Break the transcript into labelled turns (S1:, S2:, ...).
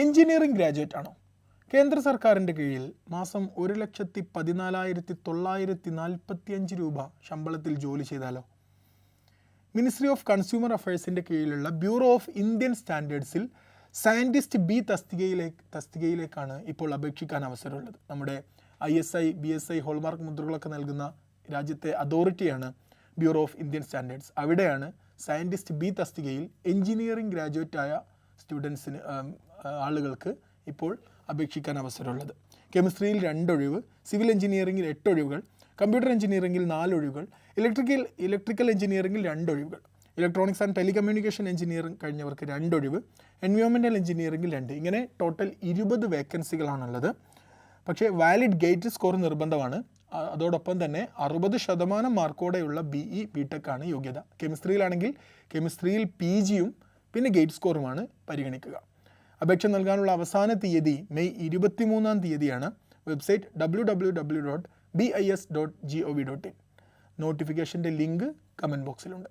S1: Engineering graduate ആണോ? കേന്ദ്ര സർക്കാരിൻ്റെ കീഴിൽ മാസം 1,14,945 രൂപ ശമ്പളത്തിൽ ജോലി ചെയ്താലോ? മിനിസ്ട്രി ഓഫ് കൺസ്യൂമർ അഫയേഴ്സിൻ്റെ കീഴിലുള്ള ബ്യൂറോ ഓഫ് ഇന്ത്യൻ സ്റ്റാൻഡേർഡ്സിൽ സയൻറ്റിസ്റ്റ് ബി തസ്തികയിലേക്കാണ് ഇപ്പോൾ അപേക്ഷിക്കാൻ അവസരമുള്ളത്. നമ്മുടെ ISI, BSI ഹോൾമാർക്ക് മുദ്രകളൊക്കെ നൽകുന്ന രാജ്യത്തെ അതോറിറ്റിയാണ് ബ്യൂറോ ഓഫ് ഇന്ത്യൻ സ്റ്റാൻഡേർഡ്സ്. അവിടെയാണ് സയൻറ്റിസ്റ്റ് ബി തസ്തികയിൽ എഞ്ചിനീയറിംഗ് ഗ്രാജുവേറ്റായ ആളുകൾക്ക് ഇപ്പോൾ അപേക്ഷിക്കാൻ അവസരമുള്ളത്. കെമിസ്ട്രിയിൽ 2 ഒഴിവ്, സിവിൽ എഞ്ചിനീയറിംഗിൽ 8 ഒഴിവുകൾ, കമ്പ്യൂട്ടർ എഞ്ചിനീയറിംഗിൽ 4 ഒഴിവുകൾ, ഇലക്ട്രിക്കൽ എഞ്ചിനീയറിംഗിൽ 2 ഒഴിവുകൾ, ഇലക്ട്രോണിക്സ് ആൻഡ് ടെലികമ്മ്യൂണിക്കേഷൻ എഞ്ചിനീയറിംഗ് കഴിഞ്ഞവർക്ക് 2 ഒഴിവ്, എൻവയോൺമെൻറ്റൽ എഞ്ചിനീയറിംഗിൽ 2. ഇങ്ങനെ ടോട്ടൽ 20 വേക്കൻസികളാണുള്ളത്. പക്ഷേ വാലിഡ് ഗേറ്റ് സ്കോർ നിർബന്ധമാണ്. അതോടൊപ്പം തന്നെ 60% മാർക്കോടെയുള്ള BE BTech ആണ് യോഗ്യത. കെമിസ്ട്രിയിലാണെങ്കിൽ കെമിസ്ട്രിയിൽ PGയും പിന്നെ ഗേറ്റ് സ്കോറുമാണ് പരിഗണിക്കുക. അപേക്ഷ നൽകാനുള്ള അവസാന തീയതി മെയ് 23-ാം തീയതിയാണ്. Website www.bis.gov.in. നോട്ടിഫിക്കേഷൻ്റെ ലിങ്ക് കമൻറ്റ് ബോക്സിലുണ്ട്.